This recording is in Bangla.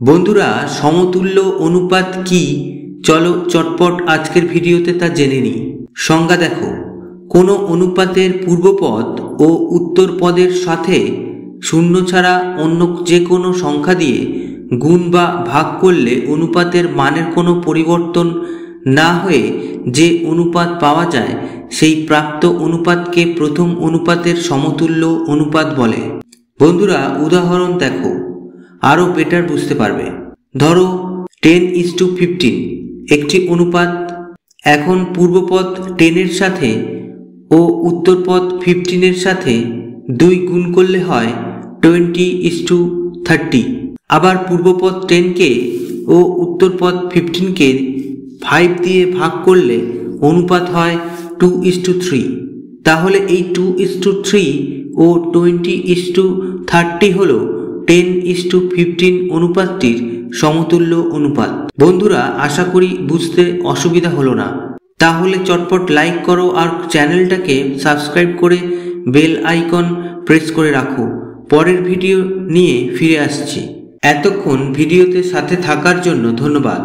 বন্ধুরা, সমতুল্য অনুপাত কি? চলো চটপট আজকের ভিডিওতে তা জেনে নিই। সংজ্ঞা দেখো, কোনো অনুপাতের পূর্বপদ ও উত্তর পদের সাথে শূন্য ছাড়া অন্য যে কোনো সংখ্যা দিয়ে গুণ বা ভাগ করলে অনুপাতের মানের কোনো পরিবর্তন না হয়ে যে অনুপাত পাওয়া যায় সেই প্রাপ্ত অনুপাতকে প্রথম অনুপাতের সমতুল্য অনুপাত বলে। বন্ধুরা, উদাহরণ দেখো, আরও বেটার বুঝতে পারবে। ধরো 10:15 একটি অনুপাত। এখন পূর্বপদ 10-এর সাথে ও উত্তরপদ 15-এর সাথে 2 গুণ করলে হয় 20:30। আবার পূর্বপদ 10-কে ও উত্তরপদ 15-কে 5 দিয়ে ভাগ করলে অনুপাত হয় 2:3। তাহলে এই 2:3 ও 20:30 হল 10:15 অনুপাতটির সমতুল্য অনুপাত। বন্ধুরা, আশা করি বুঝতে অসুবিধা হলো না। তাহলে চটপট লাইক করো আর চ্যানেলটাকে সাবস্ক্রাইব করে বেল আইকন প্রেস করে রাখো। পরের ভিডিও নিয়ে ফিরে আসছি। এতক্ষণ ভিডিওতে সাথে থাকার জন্য ধন্যবাদ।